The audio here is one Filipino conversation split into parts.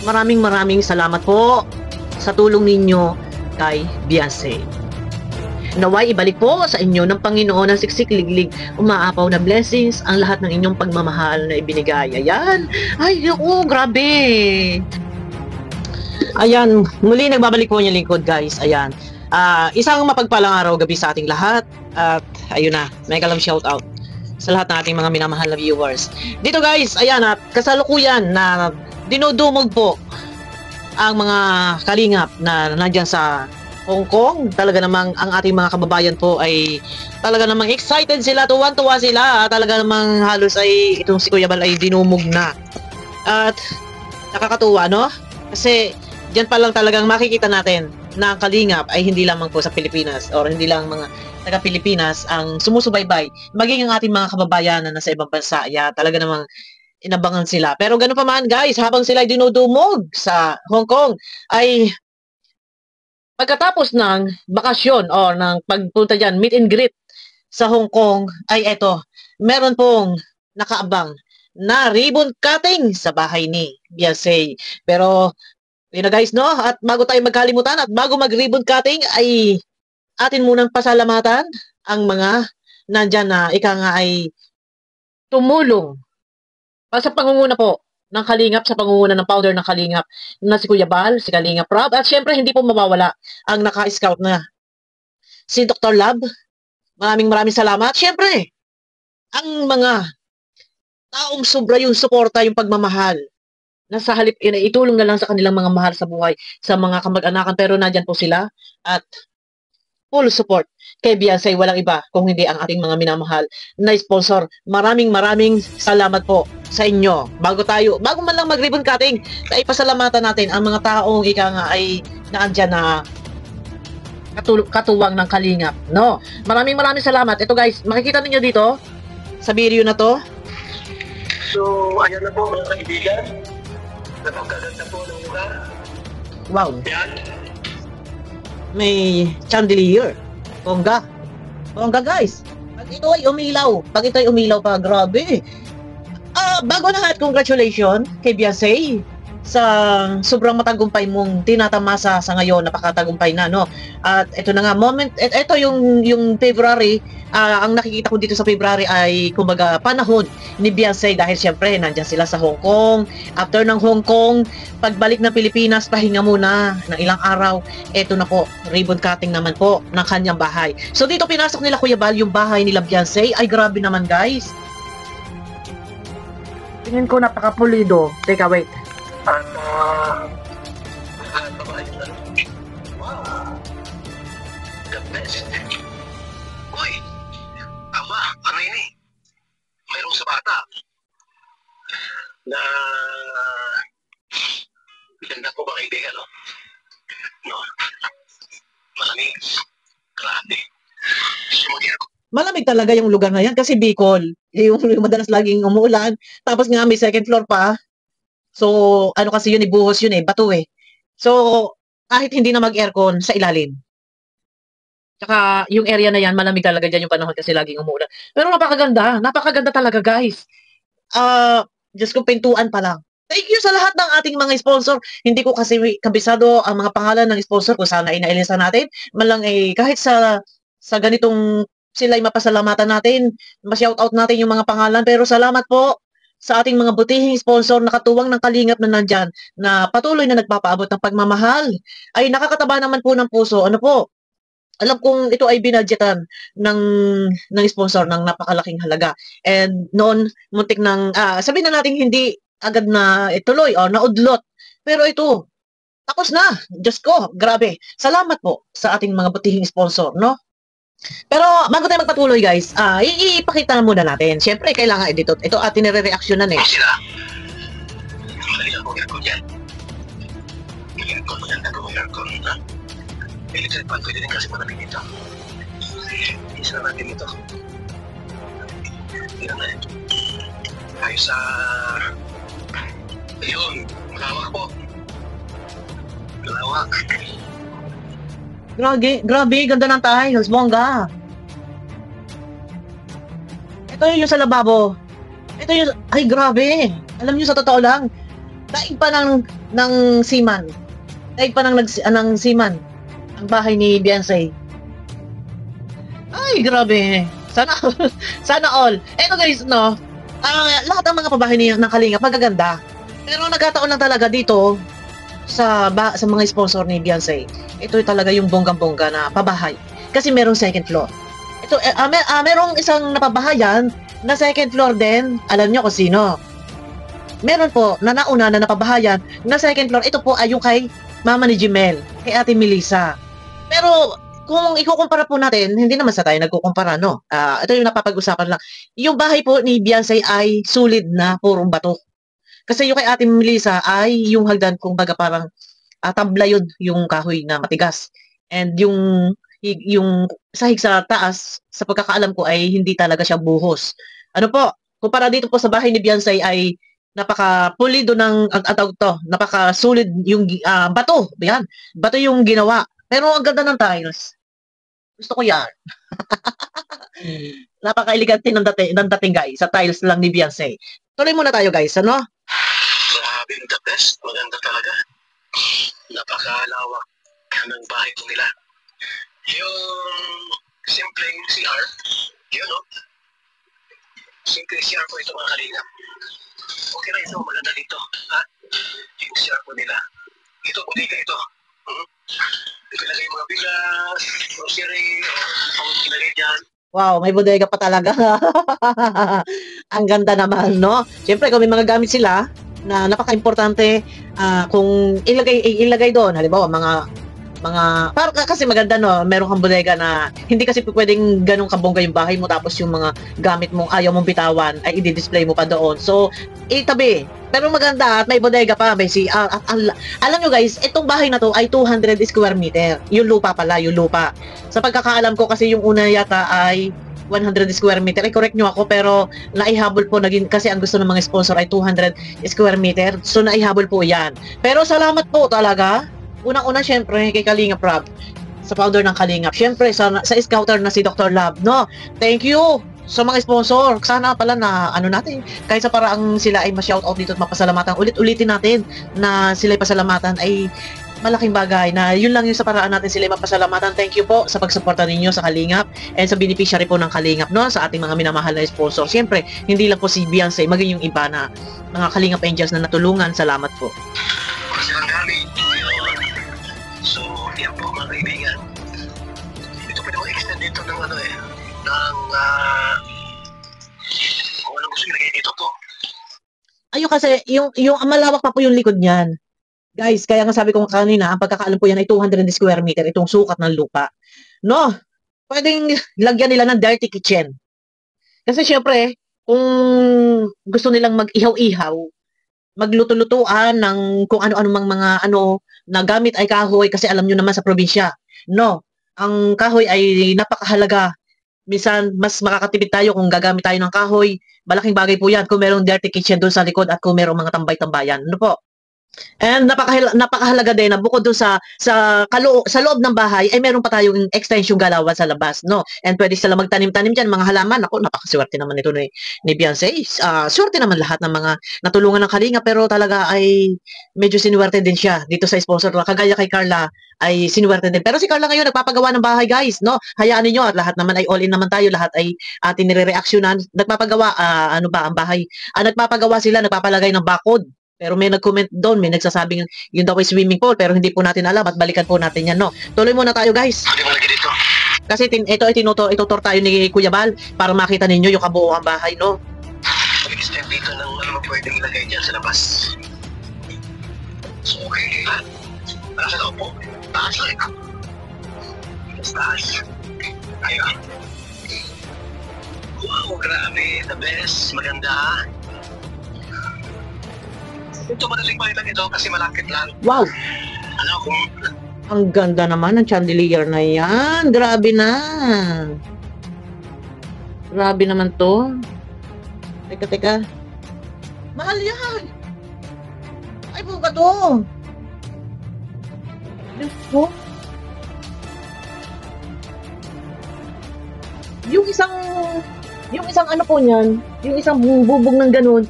maraming salamat po sa tulong ninyo kay Beyonce. Naway ibalik po sa inyo ng Panginoon ng siksik-liglig, umaapaw na blessings ang lahat ng inyong pagmamahal na ibinigay. Ayan. Ay, naku, grabe. Ayan, muli nagbabalik po yung lingkod, guys. Ayan. Isang mapagpalang araw gabi sa ating lahat. At ayun na, may kalam shoutout sa lahat ng ating mga minamahal na viewers. Dito guys, ayan at kasalukuyan na dinudumog po ang mga kalingap na nandyan sa Hong Kong. Talaga namang ang ating mga kababayan po ay talaga namang excited sila, tuwan-tuwa sila. Talaga namang halos ay itong si Kuya Bal ay dinumog na. At nakakatuwa, no? Kasi diyan pa lang talagang makikita natin na ang kalingap ay hindi lamang po sa Pilipinas or hindi lang mga taga-Pilipinas ang sumusubaybay, maging ang ating mga kababayan na nasa ibang bansa. Talaga namang inabangan sila. Pero ganoon pa man guys, habang sila ay dinudumog sa Hong Kong, ay pagkatapos ng bakasyon o ng pagpunta dyan, meet and greet sa Hong Kong, ay eto, meron pong nakaabang na ribbon cutting sa bahay ni Beyonce. Pero yun na guys, no? At bago tayo magkalimutan at bago mag-ribbon cutting ay atin munang pasalamatan ang mga nandyan na ika nga ay tumulong sa pangunguna po ng Kalingap, sa pangunguna ng founder ng Kalingap na si Kuya Bal, si Kalingap Rob. At syempre hindi po mawawala ang naka-scout na si Dr. Lab. Maraming salamat. Syempre, ang mga taong sobra yung suporta, yung pagmamahal nasa halip itulong na lang sa kanilang mga mahal sa buhay, sa mga kamag-anakan, pero nandyan po sila at full support kay Beyonce. Walang iba kung hindi ang ating mga minamahal na sponsor. Maraming salamat po sa inyo. Bago man lang mag-ribbon cutting, ay pasalamatan natin ang mga taong ika nga ay naandyan na katuwang ng Kalingap, no? Maraming salamat. Ito guys, makikita niyo dito sa video na to. So, ayan na po mga kaibigan. Napagkaganda po ng lugar. Wow. Yan. May chandelier. Bongga guys. Pag ito ay umilaw pa, grabe. Bago na lahat, congratulations kay Beyonce sa sobrang matagumpay mong tinatamasa sa ngayon. Napakatagumpay na, no? At ito na nga, ito yung February, ang nakikita ko dito sa February ay kumbaga panahon ni Beyonce dahil syempre nandyan sila sa Hong Kong. After ng Hong Kong, pagbalik ng Pilipinas, pahinga muna ng ilang araw. Ito na po, ribbon cutting naman po ng kanyang bahay. So dito pinasok nila Kuya Bal yung bahay nila Beyonce. Ay grabe naman guys. Tingin ko napakapulido. Teka, wait. At, wow. The best. Uy, ama, ano yun eh? Mayroong sa bata na ganda po ba kaibigan, no? No. Malamig. Grabe. Malamig talaga yung lugar na yan kasi Bicol, yung madalas laging umuulan, tapos nga may second floor pa. So, ano kasi yun, buhos yun bato So, kahit hindi na mag-aircon sa ilalim. Tsaka, yung area na yan, malamig talaga dyan yung panahon kasi laging umuulan. Pero napakaganda talaga guys. Diyos ko, pintuan pa lang. Thank you sa lahat ng ating mga sponsor. Hindi ko kasi kabisado ang mga pangalan ng sponsor kung sana inailisa natin. Malang kahit sa ganitong sila ay mapasalamatan natin, ma-shoutout natin yung mga pangalan. Pero salamat po sa ating mga butihing sponsor na katuwang ng Kalingap na nandyan, na patuloy na nagpapaabot ng pagmamahal. Ay nakakataba naman po ng puso. Ano po? Alam kong ito ay binadgetan ng sponsor ng napakalaking halaga. And noon, muntik ng, sabihin na natin hindi agad na ituloy o naudlot. Pero ito, tapos na. Diyos ko, grabe. Salamat po sa ating mga butihing sponsor, no? Pero bago tayo magpatuloy guys, ipakita muna natin. Siyempre, kailangan edito. Ito atin nire-reactionan Sila. Malihan ko aircon yan. Aircon mo yan, aircon, ha? Electric fan, pwede din kasi malamig dito. Isa na natin ito. Tingnan na ito. Ay sa... Ayun, malawak po. Malawak. Grabe, ganda ng tiles, bongga. Ito yung sa lababo. Ito yung, ay grabe. Alam niyo sa totoo lang, daig pa ng ng seaman. Daig pa ng seaman. Ang bahay ni Beyonce. Ay, grabe. Sana, sana all. Eto guys, no? Lahat ng mga pabahay ng Kalingap, magaganda. Pero nagkataon lang talaga dito sa mga sponsor ni Beyonce. Ito talaga yung bonggang-bongga na pabahay. Kasi merong second floor. Ito, merong isang napabahayan na second floor din. Alam niyo kung sino. Meron po na nauna na napabahayan na second floor. Ito po ay yung kay Mama ni Jimel, kay Ate Melissa. Pero kung ikukumpara po natin, hindi naman sa tayo nagkukumpara, no? Ito yung napapag-usapan lang. Yung bahay po ni Beyonce ay sulit na purong bato. Kasi yung kay Ate Melissa ay yung hagdan, kung baga parang tabla yun, yung kahoy na matigas. And yung sahig sa taas, sa pagkakaalam ko ay hindi talaga siya buhos. Ano po, kumpara dito po sa bahay ni Beyonce ay napaka-pulido ng napaka-solid yung bato. Yan, bato yung ginawa. Pero ang ganda ng tiles. Gusto ko yan. Napaka-elegante ng dating guys, sa tiles lang ni Beyonce. Tuloy muna tayo guys, ano? Grabe, the best. Maganda talaga. Napakalawak ng bahay ko nila. Yung simpleng CR, yun o. Simpleng CR po ito mga Kalingap. Okay na ito, maganda dito. Ha? Yung CR po nila. Ito, bodega ito. Ilagay yung mga bigas, grocery, o ilagay dyan. Wow, may bodega pa talaga. Ang ganda naman, no? Siyempre, kung may mga gamit sila na napaka-importante, kung ilagay doon, halimbawa, para kasi maganda, no? Meron kang bodega na hindi kasi pwedeng ganun kabongga yung bahay mo tapos yung mga gamit mong ayaw mong bitawan ay i-display mo pa doon. So, itabi. Pero maganda at may bodega pa, may CR. At alam nyo guys, itong bahay na to ay 200 square meter. Yung lupa pala, yung lupa. Sa pagkakaalam ko kasi yung una yata ay 100 square meter. I-correct nyo ako pero naihabol po naging kasi ang gusto ng mga sponsor ay 200 square meter. So naihabol po yan. Pero salamat po talaga. Unang-una syempre kay Kalingap Rob, sa founder ng Kalingap. Syempre sa scouter na si Dr. Love, no? Thank you sa mga sponsor. Sana pala na natin, kahit sa paraang sila ay ma-shoutout dito at mapasalamatan. Ulit-ulitin natin na sila ay pasalamatan ay malaking bagay na yun lang yung sa paraan natin sila ay mapasalamatan. Thank you po sa pagsuporta ninyo sa Kalingap and sa beneficiary po ng Kalingap, no? Sa ating mga minamahal na sponsor. Syempre, hindi lang po si Beyonce, maging yung iba na mga Kalingap Angels na natulungan. Salamat po. Silang gamit. So, yan po mga kaibigan. Ito pwede mo extend dito ng kung anong gusto nilagay dito po. Ayun kasi, yung malawak pa po yung likod niyan. Guys, kaya nga sabi ko kanina, ang pagkakaalam po yan ay 200 square meter, itong sukat ng lupa. No, pwedeng lagyan nila ng dirty kitchen. Kasi syempre, kung gusto nilang mag-ihaw-ihaw, magluto-lutuan ng kung ano-ano mga na gamit ay kahoy, kasi alam nyo naman sa probinsya. No, ang kahoy ay napakahalaga. Minsan, mas makakatipid tayo kung gagamit tayo ng kahoy. Malaking bagay po yan kung merong dirty kitchen doon sa likod at kung merong mga tambay-tambayan. Ano po? And napakahalaga din na bukod doon sa loob ng bahay ay meron pa tayong extension galawan sa labas, no? And pwede sila magtanim-tanim diyan mga halaman. Ako, napakaswerte naman ito ni Beyonce. Swerte naman lahat ng mga natulungan ng Kalinga, pero talaga ay medyo sinuwerte din siya dito sa sponsor. Kagaya kay Carla ay sinuwerte din. Pero si Carla ngayon nagpapagawa ng bahay, guys, no? Hayaan niyo at lahat naman ay all in naman tayo, lahat ay atin nire-reaksyonan. Nagpapagawa ang bahay. Nagpapagawa sila, nagpapalagay ng bakod. Pero may nag-comment doon, may nagsasabing yun daw ay swimming pool, pero hindi po natin alam at balikan po natin yan, no? Tuloy muna tayo, guys. Hindi mo lagi dito. Kasi ito ay itutur tayo ni Kuya Bal para makita ninyo yung kabuuang bahay, no? Mag-extend dito ng ano pwedeng ilagay dyan sa labas. So, okay. Nasa loob po. Taas lang ito. Taas. Ayun. Wow, grabe. The best. Maganda. Ito madaling makita ito kasi malapit lang. Wow! Ano kung... Ang ganda naman ng chandelier na yan. Grabe na. Grabe naman to. Teka. Mahal yan. Ay, buka to. Diyos ko. Yung isang ano po niyan, yung isang bubog ng ganun,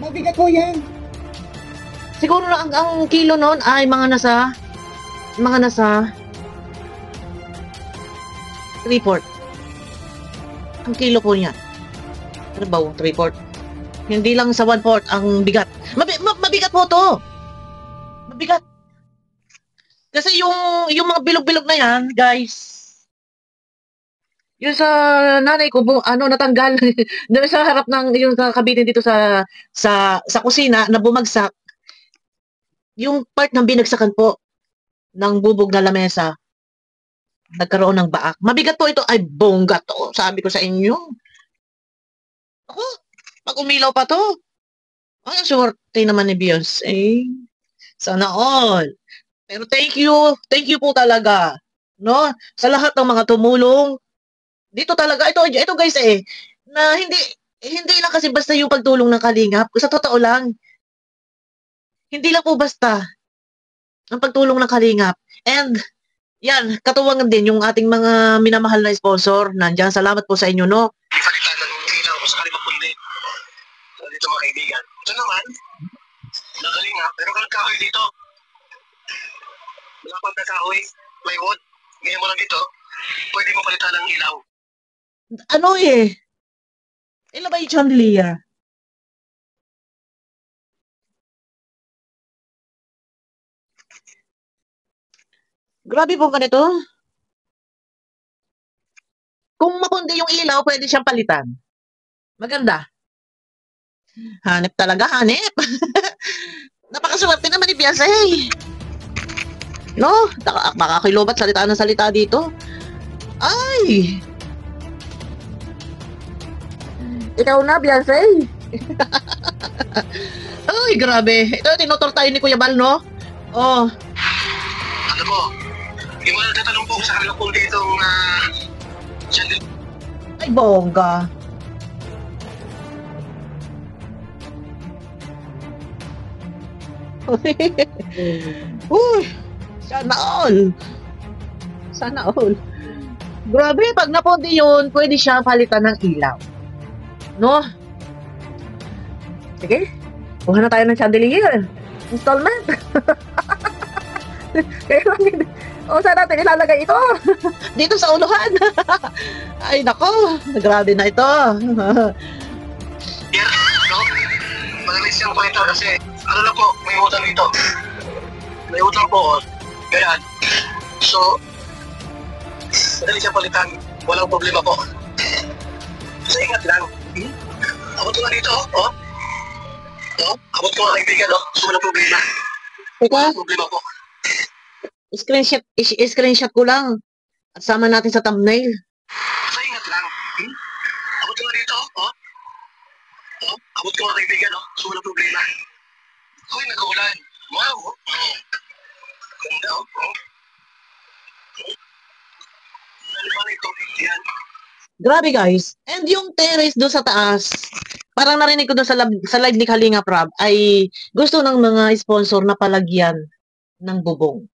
mabigat po yan. Siguro na ang kilo noon ay mga nasa 3/4. Ang kilo po niya. Ano ba, 3/4? Hindi lang sa 1/4 ang bigat. Mabigat po to. Mabigat. Kasi yung mga bilog-bilog na yan, guys, yung sa nanay ko, natanggal. Doon sa harap ng, yung kakabitin dito sa kusina, na bumagsak. Yung part ng binagsakan po, ng bubog na lamesa, nagkaroon ng baak. Mabigat po ito. Ay, bongga to. Sabi ko sa inyo. Ako, pag umilaw pa to. Ay, ang swerte naman ni Beyonce. Sana all. Pero thank you. Thank you po talaga. No? Sa lahat ng mga tumulong. Dito talaga, ito guys na hindi lang kasi basta yung pagtulong ng Kalingap. Sa totoo lang, hindi lang po basta ang pagtulong ng Kalingap. And, yan, katuwangan din yung ating mga minamahal na sponsor. Nandiyan, salamat po sa inyo, no? Palitan ng ilaw ko sa kalimang kundi. So, dito mga kaibigan. Ito naman, nakalinga, pero kung kahoy dito, malapad na kahoy, may wood, ngayon mo lang dito, pwede mo palitan ng ilaw. Ano ilan ba yung chandelier? Grabe po ganito. Kung mapundi yung ilaw, pwede siyang palitan. Maganda. Hanep talaga, hanep. Napakaswerte naman ni Beyonce. No? Makakilobat salita ng salita dito. Ay! Ikaw na, Beyonce. Ay, grabe. Ito, tinutor tayo ni Kuya Bal, no? Oh. Ano po, yung mga nagtatanong po sa kanila kung ditong chandelier. Ay, bongga. Uy, sana all. Sana all. Grabe, pag napundi yun, pwede siya palitan ng ilaw. No? Sige, kuha na tayo ng chandelier. Installment. Saan natin ilalagay ito? Dito sa uluhan. Ay, nako. Grabe na ito. Yeah, no? Magalis yung kwento kasi, ano lang po, may utang dito. May utang po, kaya, so, madali siyang palitan, walang problema po. So, ingat lang. Abot ko nga dito, oh. Oh, abot ko nga kaibigan, oh. So, walang problema. Teka, Walang problema po. screenshot ko lang. At sama natin sa thumbnail. So, ingat lang. Abot ko nga dito, oh. Oh, abot ko nga kaibigan, oh. So, walang problema. Hoy, nag-uulan. Wow. Ganda, oh. Ano ba ito? Yan. Grabe guys. And yung terrace doon sa taas, parang narinig ko doon sa live ni Kalinga Prab, ay gusto ng mga sponsor na palagyan ng bubong.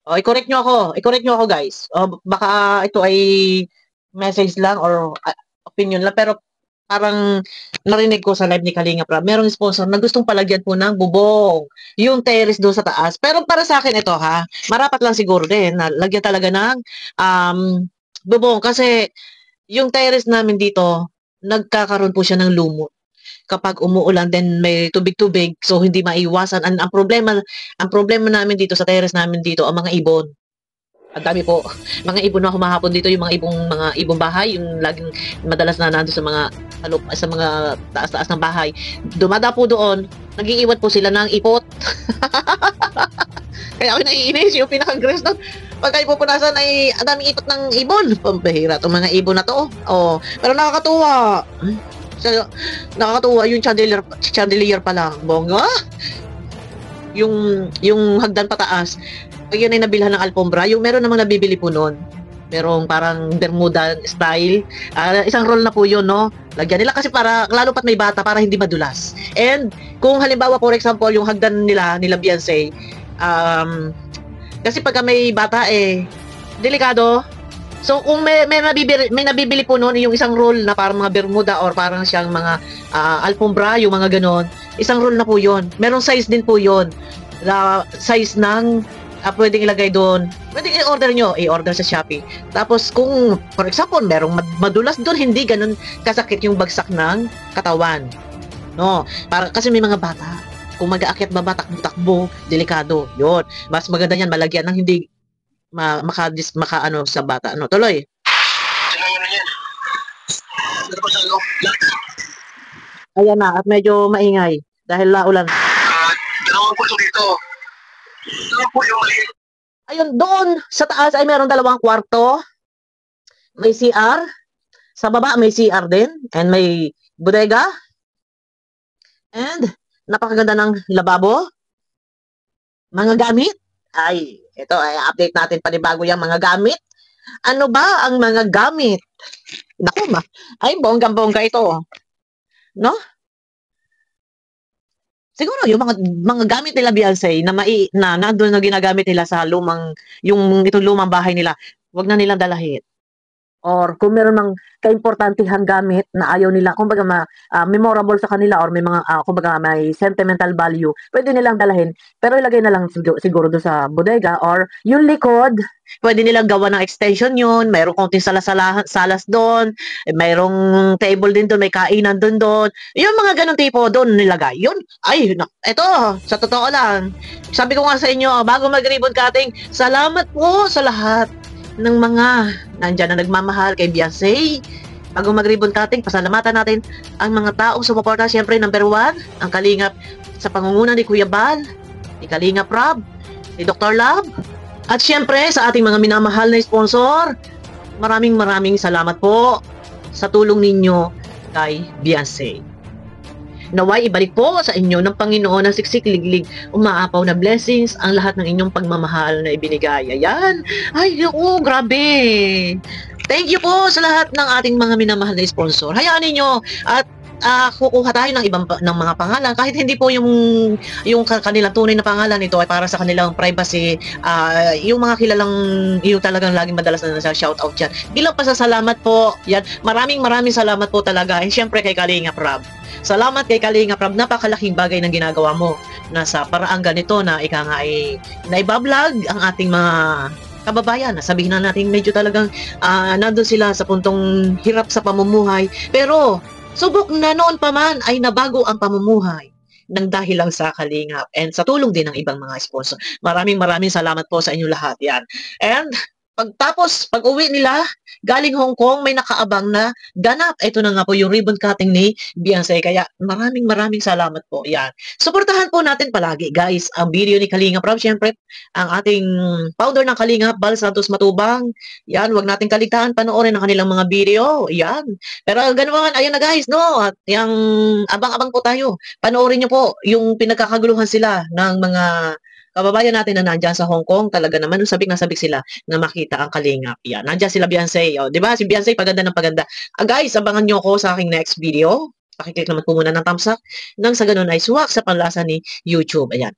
O, i-correct nyo ako guys. O, baka ito ay message lang or opinion lang, pero parang narinig ko sa live ni Kalinga Prab, merong sponsor na gustong palagyan po ng bubong yung terrace doon sa taas. Pero para sa akin ito marapat lang siguro din na lagyan talaga ng bubong kasi yung terrace namin dito, nagkakaroon po siya ng lumot. Kapag umuulan, then may tubig-tubig, so hindi maiwasan. Ang problema namin dito sa terrace namin dito, ang mga ibon. Ang dami po. Mga ibon na humahapon dito, yung mga ibong bahay, yung laging madalas na nando sa mga taas-taas ng bahay. Dumada po doon, nag-iiwan po sila ng ipot. Kaya ako naiinis, yung pinaka-grace doon. Pagka ipupunasan ay ang daming ipot ng ibon. Pampahira itong mga ibon na to. Oh, pero nakakatuwa. Nakakatuwa yung chandelier pa lang. Bongga. Yung hagdan pataas. Pag yun ay nabilhan ng alpombra, yung meron namang nabibili po noon. Merong parang Bermuda style. Isang roll na po yun, no? Lagyan nila kasi para, lalo pat may bata, para hindi madulas. And, kung halimbawa, for example, yung hagdan nila Beyonce, kasi pagka may bata, delikado. So kung may nabibili po noon yung isang roll na parang mga bermuda or parang siyang mga alfombra, yung mga ganon, isang roll na po yon. Merong size din po yon. Size ng pwedeng ilagay doon. Pwedeng i-order nyo, i-order sa Shopee. Tapos kung, for example, merong madulas doon, hindi ganun kasakit yung bagsak ng katawan. No, para kasi may mga bata. Kung mag-aakyat baba, takbo-takbo, delikado. Yon. Mas maganda yan, malagyan ng hindi maka ano sa bata. Ano, tuloy. Sino ano yan? Ano pa sa ano? Ayan na, at medyo maingay dahil laulan. Dalawang puso dito. Ano po yung maliit? Ayun, doon sa taas ay meron 2 kwarto. May CR. Sa baba may CR din. And may bodega. And napakaganda ng lababo. Mga gamit. Ay, ito ay update natin panibago yung mga gamit. Ano ba ang mga gamit? Naku, ay bonggang-bongga ito. No? Siguro yung mga gamit nila Beyonce na nandoon na ginagamit nila sa itong lumang bahay nila, wag na nilang dalahin. Or kung meron mang kaimportantehang gamit na ayaw nila, kumbaga memorable sa kanila or may mga kumbaga may sentimental value, pwede nilang dalahin, pero ilagay na lang siguro doon sa bodega or yung likod, pwede nilang gawa ng extension yun, mayroong konting salas doon, mayroong table din doon, may kainan doon. Yung mga ganong tipo doon nilagay. Yun, ay, eto, sa totoo lang, sabi ko nga sa inyo, bago mag-ribbon cutting, salamat po sa lahat ng mga nandyan na nagmamahal kay Beyonce. Bago mag-ribbon cutting, pasalamatan natin ang mga taong sumuporta. Siyempre, number 1, ang Kalingap sa pangunguna ni Kuya Bal, ni Kalingap Rob, ni Dr. Love, at siyempre sa ating mga minamahal na sponsor. Maraming salamat po sa tulong ninyo kay Beyonce. Naway ibalik po sa inyo ng Panginoon ng siksik, liglig, umaapaw na blessings ang lahat ng inyong pagmamahal na ibinigay. Ayan. Ay, grabe. Thank you po sa lahat ng ating mga minamahal na sponsor. Hayaan ninyo at kukuha tayo ng mga pangalan kahit hindi po yung kanilang tunay na pangalan. Ito ay para sa kanilang privacy. Yung mga kilalang yung talagang laging madalas na shout out yan. Bilang pasasalamat po. Yan. Maraming salamat po talaga. And syempre kay Kalingap Rob. Salamat kay Kalingap Rob. Napakalaking bagay ng ginagawa mo na sa paraang ganito na ika nga ay naibablog ang ating mga kababayan. Sabihin na natin medyo talagang nandun sila sa puntong hirap sa pamumuhay. Pero subok na noon pa man ay nabago ang pamumuhay ng dahil lang sa Kalingap and sa tulong din ng ibang mga sponsor. Maraming salamat po sa inyo lahat yan. And pag-uwi nila, galing Hong Kong, may nakaabang na ganap. Ito na nga po yung ribbon cutting ni Beyonce. Kaya maraming salamat po. Yan. Suportahan po natin palagi, guys, ang video ni Kalingap Rob. Siyempre, ang ating founder ng Kalingap, Bal Santos Matubang. Yan, wag natin kaligtaan panoorin ang kanilang mga video. Yan. Pero ganoon, ayun na guys, no? At yung abang-abang po tayo. Panoorin nyo po yung pinagkakaguluhan sila ng mga kababayan natin na nandyan sa Hong Kong. Talaga naman, sabik sila na makita ang Kalingap. Yan. Nandyan sila Beyonce. O, diba? Si Beyonce, paganda ng paganda. Guys, abangan nyo ko sa aking next video. Pakiclick naman po muna ng thumbs up. Nang sa ganun ay suwak sa panlasa ni YouTube. Ayan.